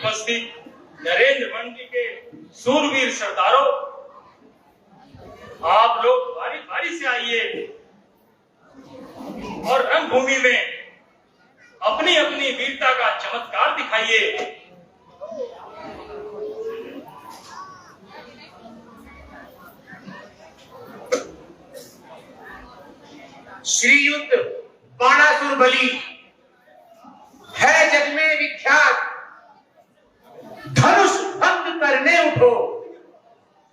उपस्थित नरेंद्र मंडी के सूरवीर सरदारों, आप लोग बारी बारी से आइए और रणभूमि में अपनी अपनी वीरता का चमत्कार दिखाइए। श्रीयुक्त बाणासुर बली है जग में विख्यात, धनुष भंग करने उठो,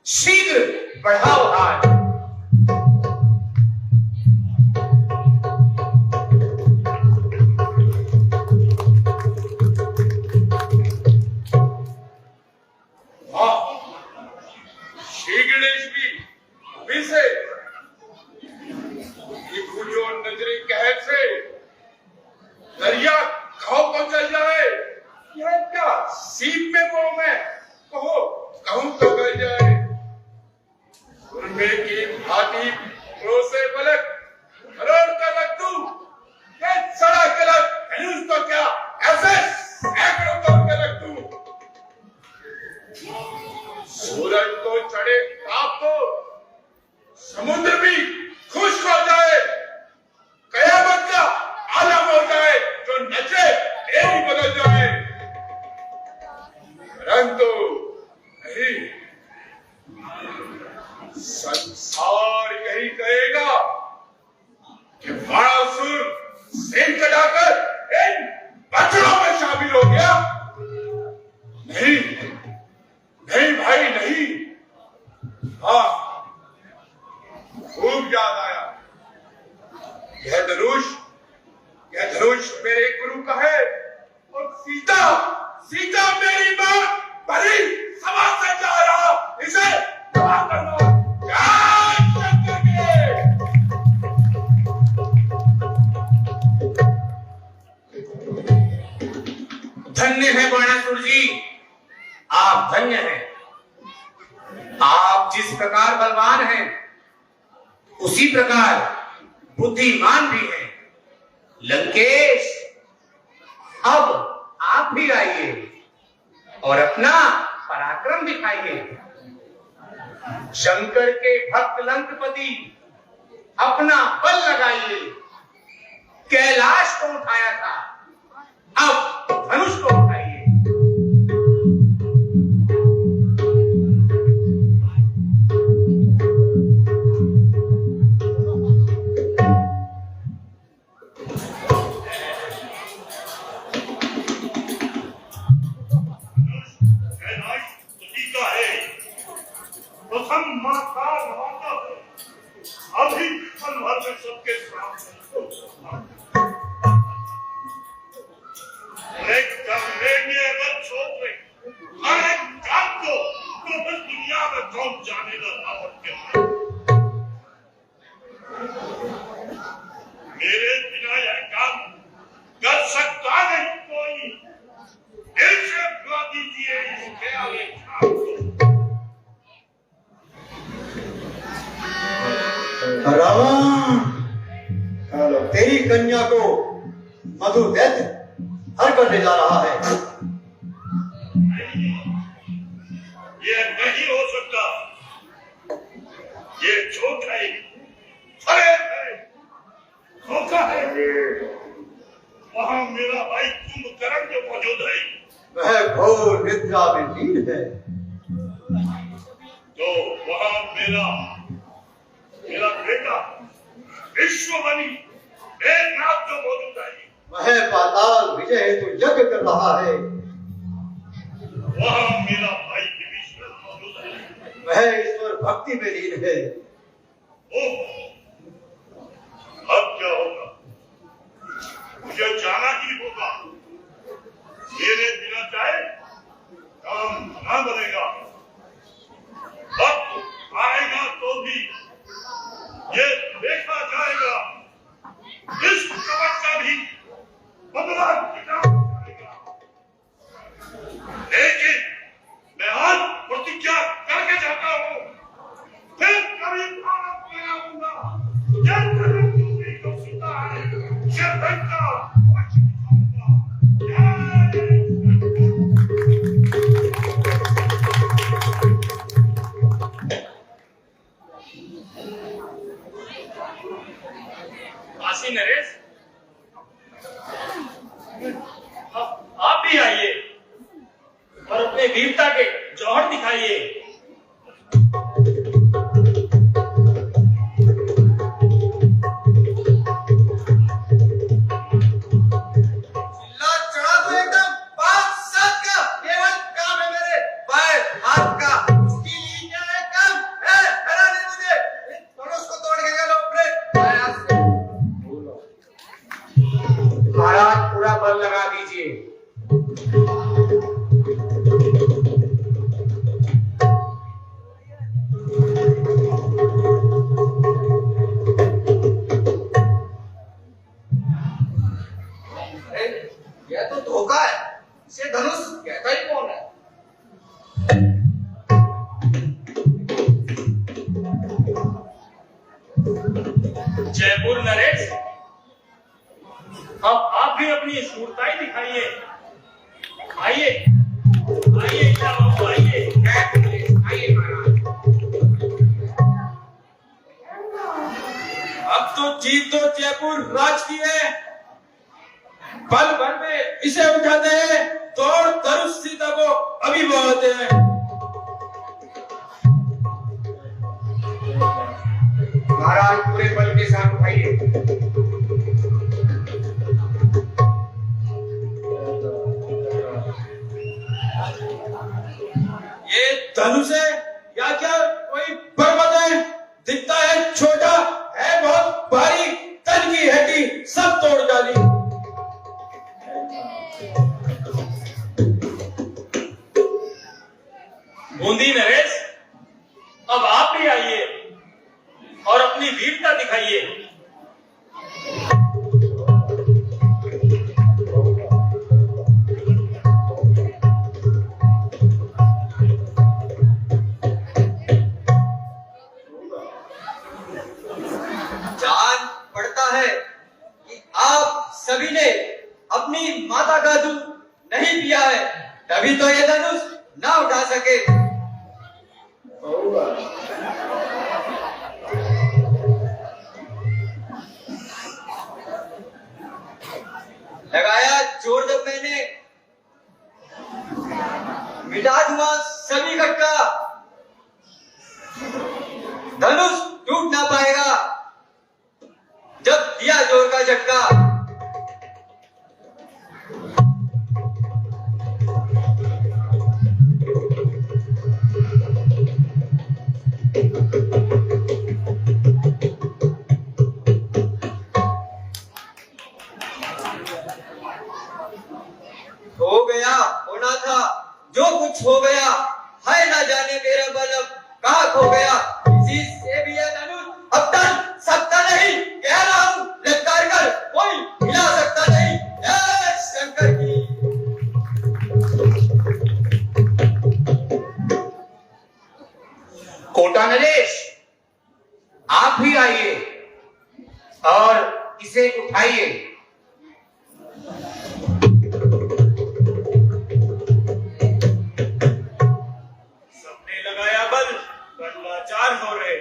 शीघ्र बढ़ाओ हाथ। श्री गणेश भी अभी से जो नजरी कहर से दरिया कहो को चल जाए, यह क्या सीप में वो मैं कहो कहूं तो गल जाए। उर्मे की भांति रोसे पलक हरोड़ कर रख दूं, ये सड़ा कलक धनुष तो क्या ऐसे सैकड़ों तोड़ के रख दूं। सूरज तो चढ़े ताप तो समुद्र भी खुश हो जाए, कयामत का आलम हो जाए, जो नचे देवी बदल जाए। परंतु नहीं, संसार यही कहेगा कि बाणासुर सेन कटाकर इन बछड़ों में शामिल हो गया। नहीं नहीं भाई नहीं, हाँ खूब याद आया, यह धनुष मेरे गुरु का है और सीता मेरी मां भरी सभा से जा रहा, इसे तबाह करना। जय शंकर के। धन्य है बाणासुर जी, आप धन्य हैं। आप जिस प्रकार बलवान हैं, उसी प्रकार बुद्धिमान भी हैं। लंकेश, अब आप भी आइए और अपना पराक्रम दिखाइए। शंकर के भक्त लंकपति, अपना बल लगाइए। कैलाश को उठाया था, अब धनुष को उठाइए। अभी पल भर में सबके सामने अगर छोड़ रहे अरे जान दो तो बस दुनिया में कौन जानेगा रावण के। मेरे बिना यह काम कर सकता नहीं कोई, इसे बुला दीजिए इसके आगे रावण, तेरी कन्या को मधु दैत्य हर करने जा रहा है। ये नहीं हो सकता, ये झूठ है, धोखा है। वहां मेरा भाई कुंभकर्ण जो मौजूद है, वह घोर निद्रा में लीन है। तो वहां मेरा बेटा विश्वमणि मेघनाद जो मौजूद है, वह पाताल विजय हेतु यज्ञ कर रहा है। वहां मेरा भाई विभीषण मौजूद है, वह ईश्वर भक्ति में लीन है। अब क्या होगा, मुझे जाना ही होगा। मेरे बिना चाहे काम ना बनेगा। वक्त आएगा तो भी ये देखा जाएगा, इस कवच का भी बदला जाएगा। लेकिन मैं आज प्रतिज्ञा करके जाता हूँ, फिर कभी भारत में आऊंगा। जब तक जो सीता है, ये दीजिए। अरे यह तो धोखा है, इसे धनुष कहता ही कौन है? जयपुर नरेश, अब आप भी अपनी सूरताई दिखाइए। आइए आइए क्या बाबू, आइए। आइए महाराज। अब तो जीत तो जयपुर राज की है। पल भर में इसे उठाते हैं तो और धनुष सीता को अभी बहाते हैं। महाराज पूरे बल के साथ उठाइए। ये धनुष है या क्या कोई पर्वत है? दिखता है छोटा, है बहुत भारी, तन की हड्डी सब तोड़ डाली। बूंदी नरेश, अब आप भी आइए और अपनी वीरता दिखाइए। जान पड़ता है कि आप सभी ने अपनी माता का दूध नहीं पिया है, तभी तो ये धनुष ना उठा सके। लगाया जोर जब मैंने, मिटा दूंगा सभी खटका, धनुष टूट ना पाएगा जब दिया जोर का झटका। हो गया, होना था, जो कुछ हो गया, है ना जाने मेरा बल अब कहाँ खो गया। इसी से भी यह धनुष अब तक सकता नहीं, कह रहा हूँ ललकार कर कोई हिला सकता नहीं। जय शंकर की। कोटा नरेश, आप भी आइए और इसे उठाइए। सबने लगाया बल, पर लाचार हो रहे,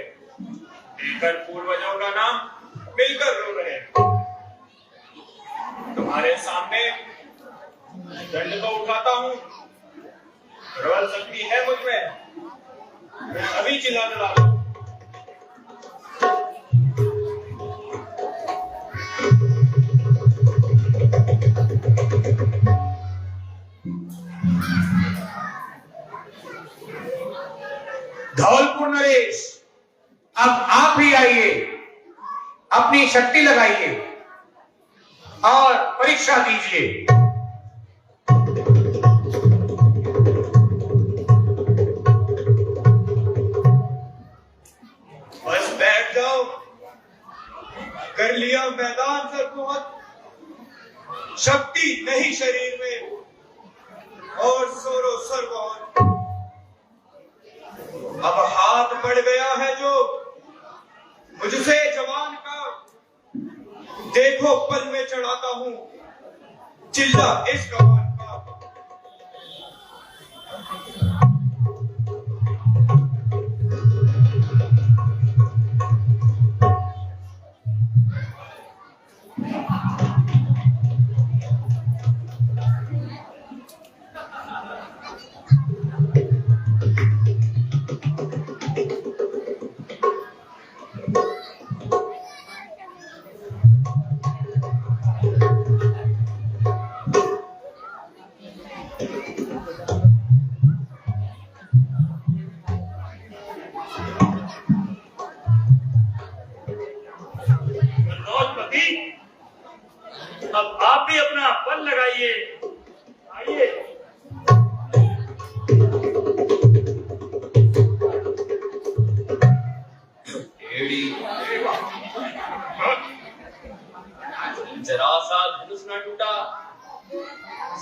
देकर पूर्वजों का नाम मिलकर रो रहे। तुम्हारे सामने दंड तो उठाता हूँ, प्रबल शक्ति है मुझ में, मैं अभी चिल्ला डालूं। धौलपुर नरेश, अब आप ही आइए, अपनी शक्ति लगाइए और परीक्षा दीजिए। बस बैठ जाओ, कर लिया मैदान सर बहुत, शक्ति नहीं शरीर में और सोरो सर बहुत। अब हाथ बढ़ गया है जो मुझसे जवान का, देखो पल में चढ़ाता हूं चिल्ला इस कमान का।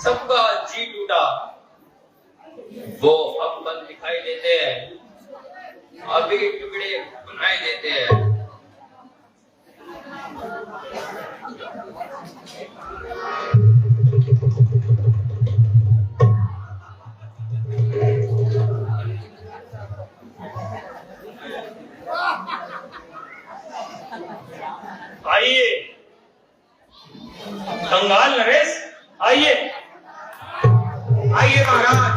सबका जी टूटा, वो अब पल दिखाई देते हैं, अभी टुकड़े सुनाई देते हैं। आइए कंगाल नरेश, आइए। आइए महाराज,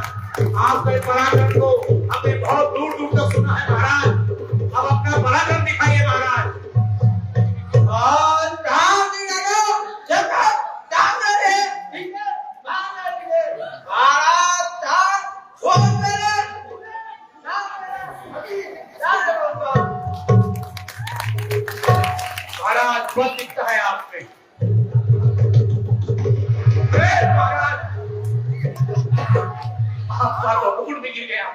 आपके पराक्रम को हमने बहुत दूर दूर तक सुना है महाराज। अब अपना पराक्रम दिखाइए महाराज। और राम जी लगा जब सामने रहे भारत था छोड़ मेरे महाराज बल दिखता है आप में। महाराज आपका तो मुकुट भी गिर गया।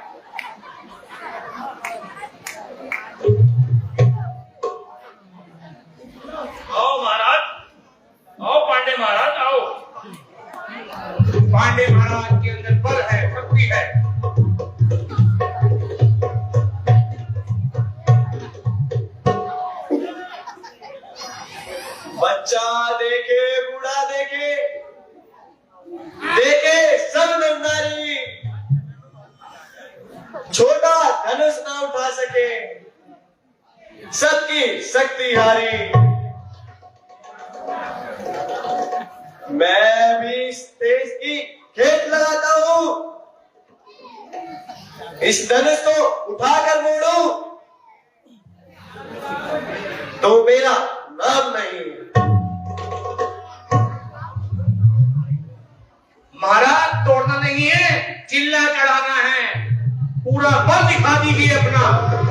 आओ महाराज, आओ पांडे महाराज, आओ। पांडे महाराज के अंदर बल है, शक्ति है। बच्चा देखे बूढ़ा देखे, देखे सब नर नारी, छोटा धनुष ना उठा सके, सबकी शक्ति हारी। मैं भी इस देश की खेत लगाता हूँ, इस धनुष को उठाकर मोड़ू तो मेरा नाम नहीं। महाराज तोड़ना नहीं है, चिल्ला चढ़ाना है। पूरा बल दिखा दीजिए अपना।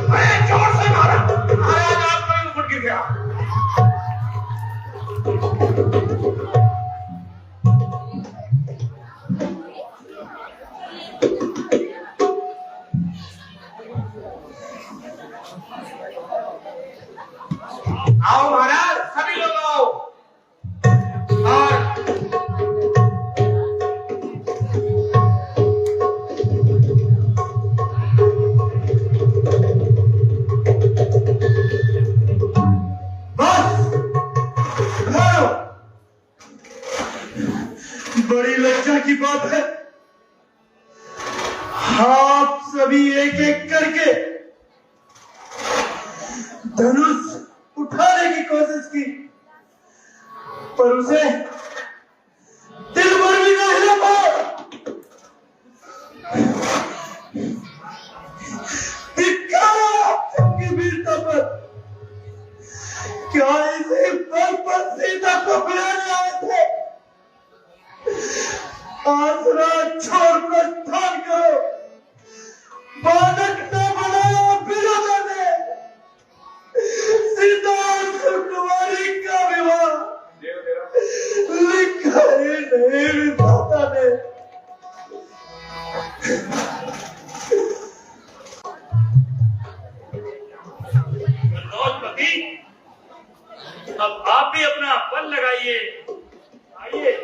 अरे जोर से महाराज, महाराज आपका मुकुट गिर गया। आओ महाराज, सभी लोग आओ। और बड़ी लज्जा की बात है, आप सभी एक एक करके धनुष उठाने की कोशिश की, पर उसे दिल भर भी नहीं लगा। धिक्कार आप सबकी वीरता पर। क्या इसे बल पर सीता को बुलाने आए थे? आसरा छोड़ प्रस्थान करो, बालक न बनाया बिना ने सीता और सुकुमारी का विवाह लिखा ही नहीं विधाता ने। गणोत्पति, अब आप भी अपना बल लगाइए, आइए।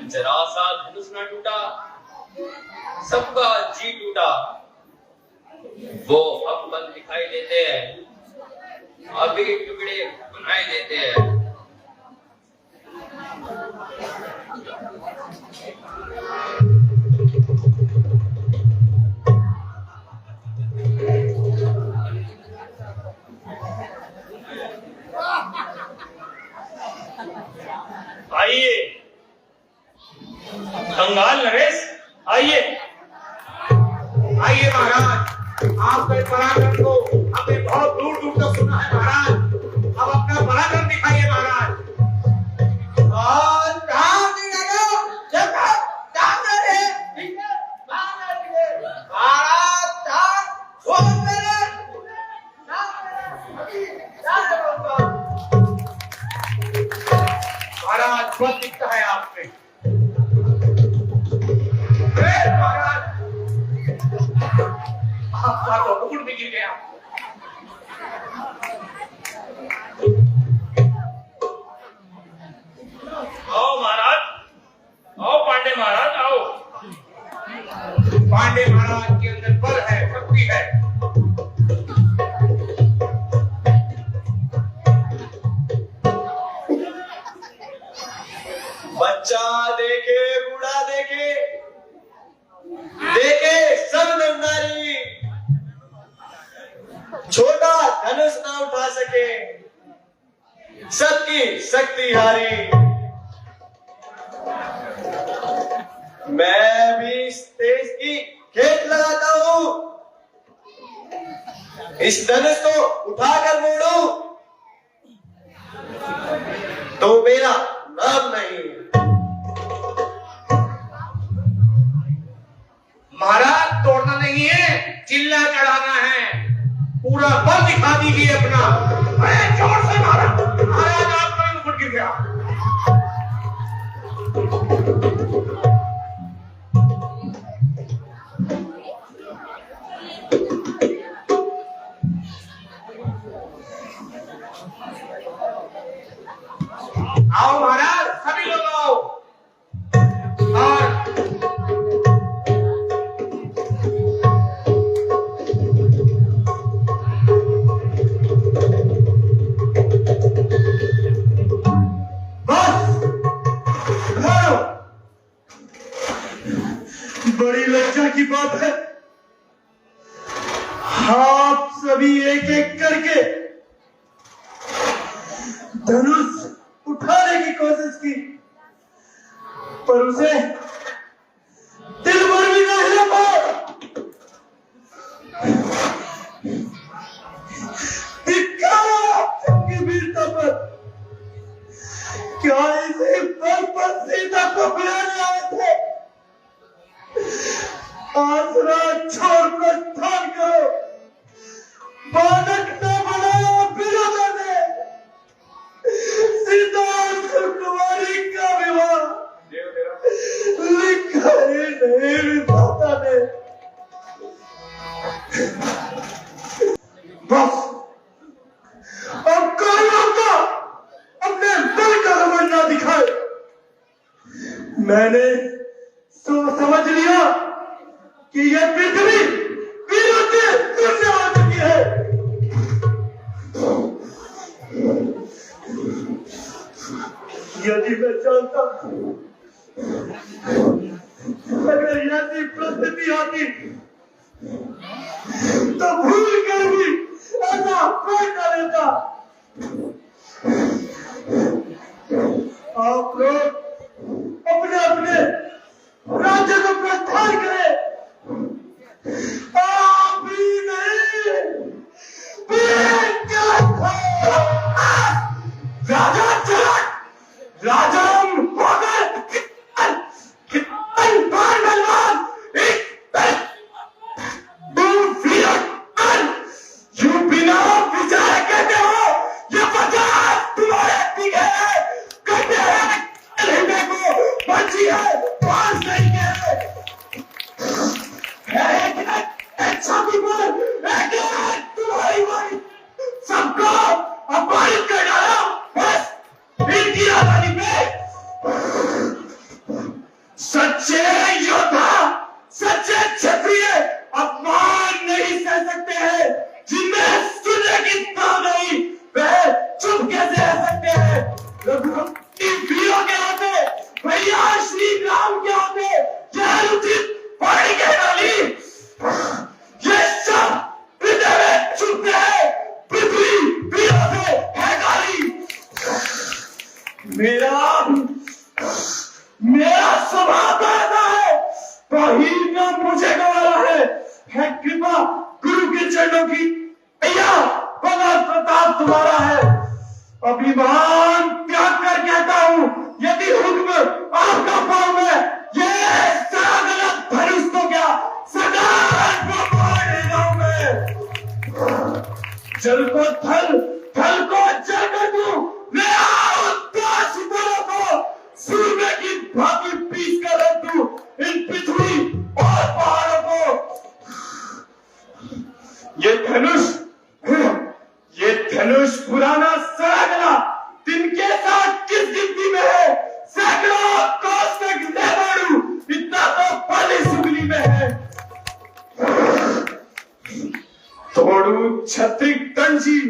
जरा सा धनुष न टूटा, सबका जी टूटा, वो अब पल दिखाई देते हैं, अभी टुकड़े सुनाई देते हैं। आइए कंगाल नरेश, आइए। आइए महाराज, आपके पराक्रम को हमने बहुत दूर दूर तक सुना है महाराज। अब अपना पराक्रम दिखाइए महाराज। और राम जी लगा जब सामने रहे भारत था छोड़ मेरे महाराज बल दिखता है आप में। महाराज आपका था तो मुकुट भी गिर गया। आओ महाराज, आओ पांडे महाराज, आओ। पांडे महाराज के अंदर बल है, शक्ति है। बच्चा देखे, बूढ़ा देखे, देखे सब नर नारी, छोटा धनुष ना उठा सके, सबकी शक्ति हारी। मैं भी इस देश की खेत लगाता हूं, इस धनुष को उठाकर मोड़ूं तो मेरा नाम नहीं। महाराज तोड़ना नहीं है, चिल्ला चढ़ाना है। पूरा बल दिखा दीजिए अपना। अरे जोर से मारा। महाराज आपका मुकुट गिर गया। आओ महाराज, सभी लोग आओ। और बड़ी लज्जा की बात है, आप सभी एक एक करके धनुष उठाने की कोशिश की, पर उसे दिल भर भी नहीं लगा। धिक्कार आप सबकी वीरता पर। क्या इसे बल पर सीता को बुलाने आए थे? आसरा छोड़ प्रस्थान करो, बालक न बनाया विरोध ने। सीता और सुकुमारी का विवाह लिखा ही नहीं विधाता ने। बस अब कोई होगा अपने दिल का रमन ना दिखाए। मैंने समझ लिया कि यह पृथ्वी वीरों से शून्य हो चुकी है। यदि मैं जानता अगर ऐसी परिस्थिति आती तो भूल कर भी ऐसा कोई न लेता। आप लोग अपने अपने राज्य को प्रस्थान करें। आप भी नहीं, राजा चला, राजा मगर कितन बार बलवान, यू बिना विचार करते हो, ये 50 तुम्हारे दिखे हैं, करते हैं को बची है, पास नहीं है। तुम्हारी भाई सबको अपमानित कर डाला, बस इनकी आजादी पे। सच्चे योद्धा, सच्चे क्षत्रिय अपमान नहीं सह सकते हैं। जिनमें सुनने की ताकत नहीं, वह चुप कैसे रह सकते हैं। रघुवंशी वीरों के होते, भैया श्री राम के होते, यह उचित पानी के डाली। ये सब हृदय में छुपते हैं, पृथ्वी वीरों से है गाली। मेरा स्वभाव ऐसा है, कहीं ना मुझे गवारा है कृपा गुरु के चरणों की। भैया बड़ा प्रताप तुम्हारा है। अभिमान त्याग कर कहता हूं, यदि हुक्म आपका पाऊं मैं, ये सारा गलत धनुष तो क्या सरदार को मार देगा मैं। जल को थल, थल को जल कर दूं, मैं सितारों को सूर्य की भांति पीस कर रख दूं इन पृथ्वी और पहाड़ों को। ये धनुष पुराना सड़ा गला तिनके साथ किस गिनती में है? सैकड़ों कोस तक ले बढ़ू, इतना तो पहली सुगली में है। तोड़ू छत्रिक तंजी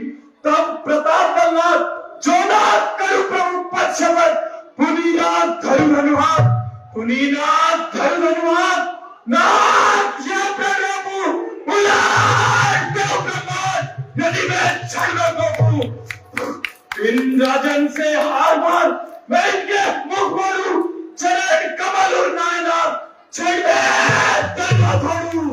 तब प्रताप बलनाथ, जो नाथ करू प्रभु पद शपथ, पुनीनाथ धरु धनुहाथ, पुनीनाथ धरु धनुहाथ, नाथ ये प्रभु उलाट दो ब्रह्मांड, यदि मैं छलना को इन राजन से हार मान, मैं इनके मुख बोलूं, चरण कमल और नायना, छेड़े दरवा छोड़ू।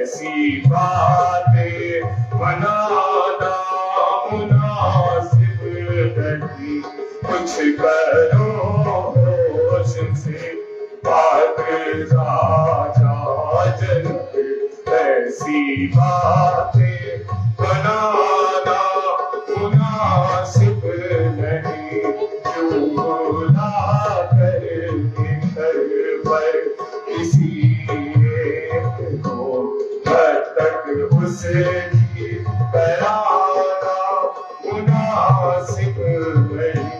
ऐसी बातें बनाना मुनासिब नहीं, कुछ करो होश से बात राजा जनक, ऐसी बातें बनाना मुनासिब नहीं, क्यों बुला कर घर पर किसी तक उसकी कराना मुनासिब नहीं।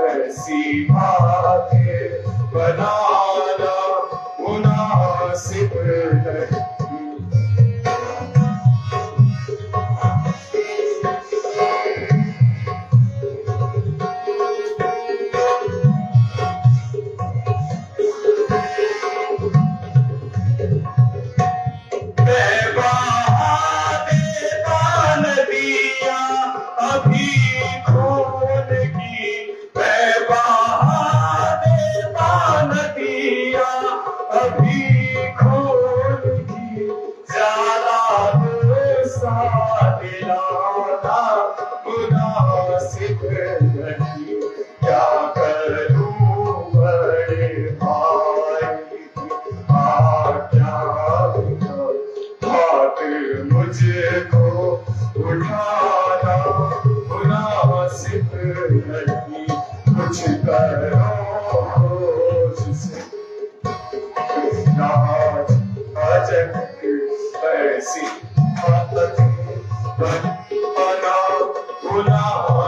ऐसी बातें बनाना मुनासिब नहीं। ऐसी बातें बनाना मुनासिब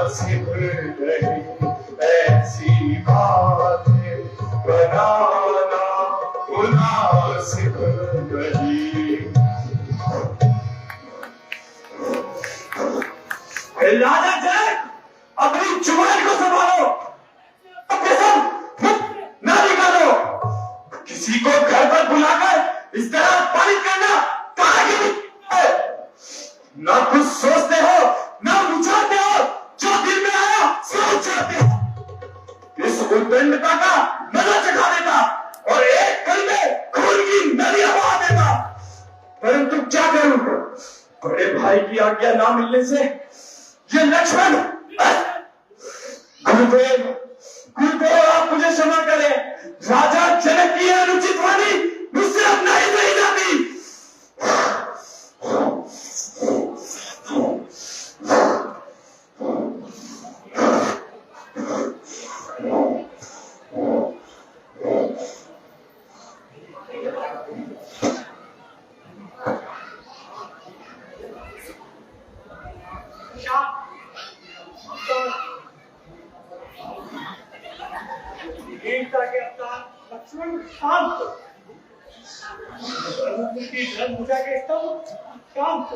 मुनासिब नहीं, ऐसी बातें बनाना मुनासिब नहीं। राजा जनक, अपनी जुबान को संभालो, ना निकालो। किसी को घर पर बुलाकर इस तरह पालित करना कहाँ की है? ना कुछ सोचते हो, ना विचारते हो, जो दिल में आया सो उछालते हो। इस उद्दंडता का मजा चखा देता और एक कल में खून की नदियां बहा देता, परंतु क्या करूं, बड़े भाई की आज्ञा ना मिलने से ये लक्ष्मण। गुरुदेव, गुरुदेव, आप मुझे क्षमा करें। राजा जनक की अनुचित वाणी मुझसे अब नहीं सही जाती। वीरता के अवतार लक्ष्मण शांत, की धर्मभुजा के स्तंभ शांत।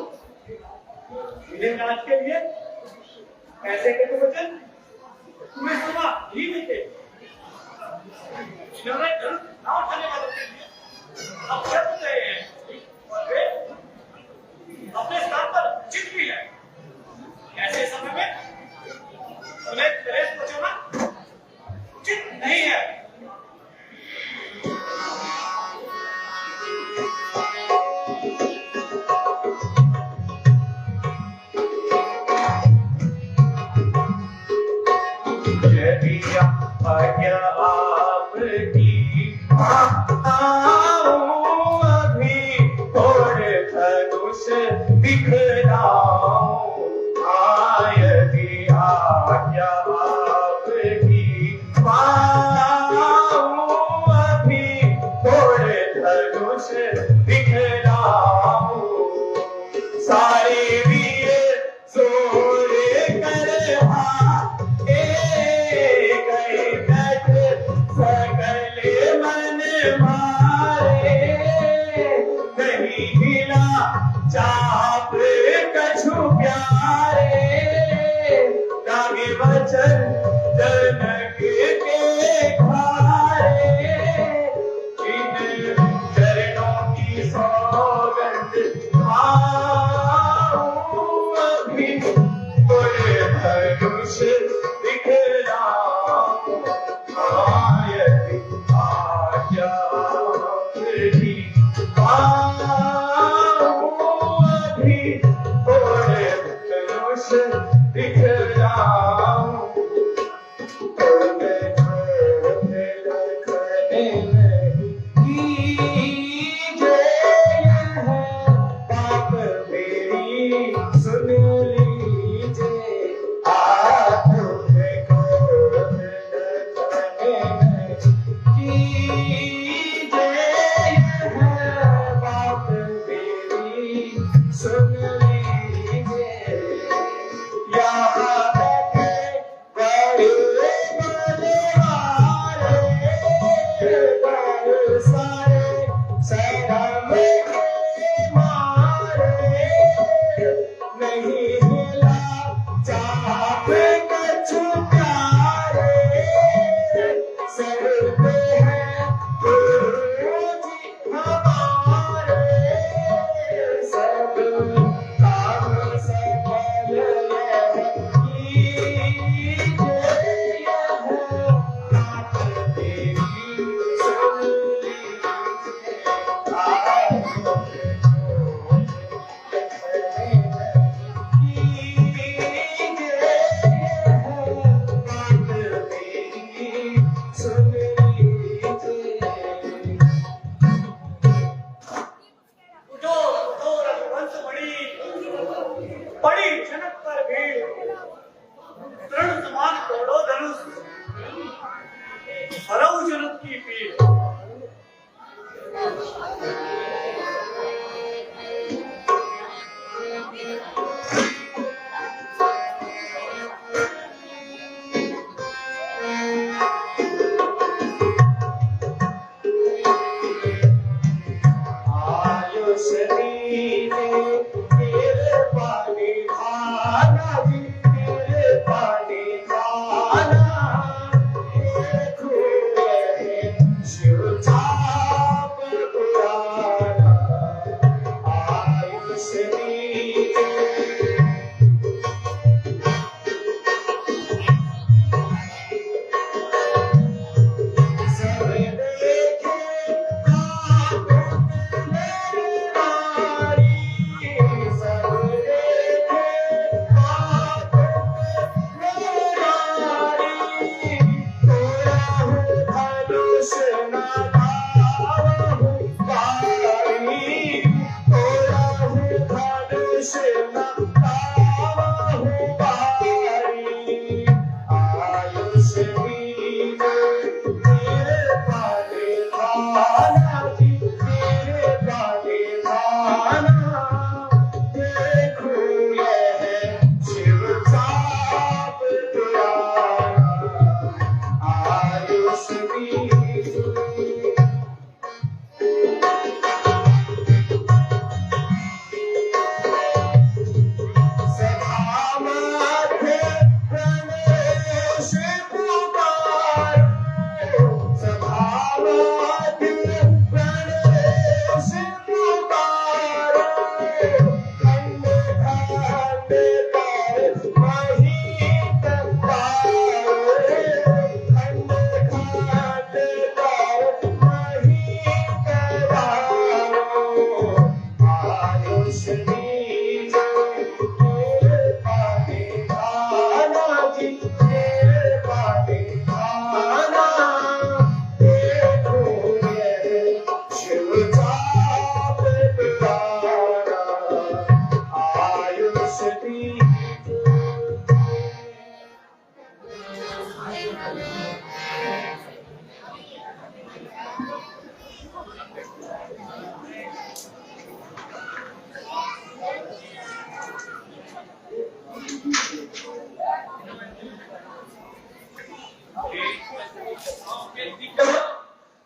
मिले राज के लिए पैसे के तो वचन तुम्हें सुना ही नहीं थे। इन्होंने धर्म ना उठाने वालों के लिए अब शब्द गए हैं और वे अपने स्थान पर चित भी है। ऐसे समय में उन्हें कलेश बचाना उचित नहीं है। यदि आज्ञा आपकी आओ अभी थोड़े धनुष दिखलाओ। यदि आज्ञा आपकी आओ अभी थोड़े धनुष दिखलाओ। सारे वीर जोड़े कर सकले मन मारे। नहीं हिला चाप कछु प्यारे। रागे वचन जनक के खारे। इन चरणों की सौगंध खाऊं अभी थोड़े धनुष दिखलाऊं। यदि आज्ञा आपकी आओ अभी थोड़े धनुष दिखलाऊं।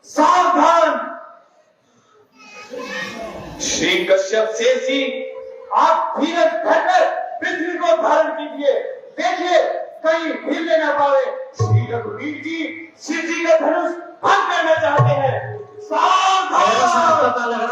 सावधान। श्री कश्यप शेष जी, आप धीरज धरकर पृथ्वी को धारण कीजिए। देखिए कहीं हिलने न पावे। श्री रघुवीर जी शिव जी का धनुष भंग करना चाहते हैं। सावधान सावधान।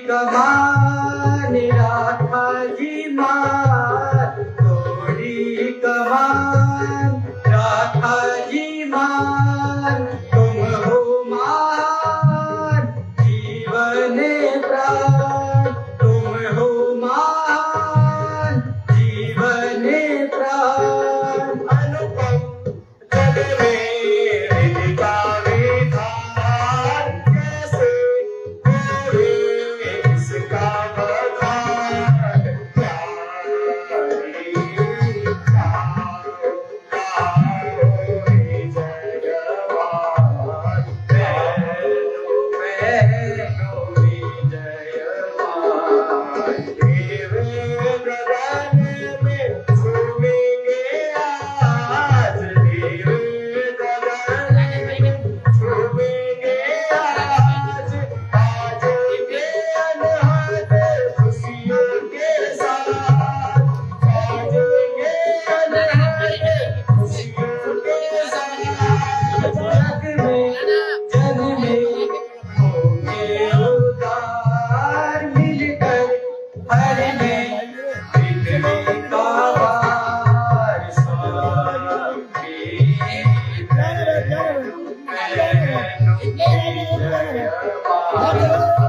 कमान राधा जी मान, थोड़ी कमान राधा जी मान, तुम हो मान जीवन प्राण, तुम हो मान जीवन प्राण। अनुपम जग में हृदिका विधान, कैसे कोई इसका बखान। प्यारी गाओ रे जयवान, पैरो पैरो जयवान। देवे गगन में छुएंगे आज, देवे गगन में छुएंगे आज, आजेंगे अनहद खुशियों के साथ, आजेंगे अनहद खुशियों के साथ। जग में होंगे उदार, मिलकर हर में पृथ्वी का वार। स्वामी जयवान।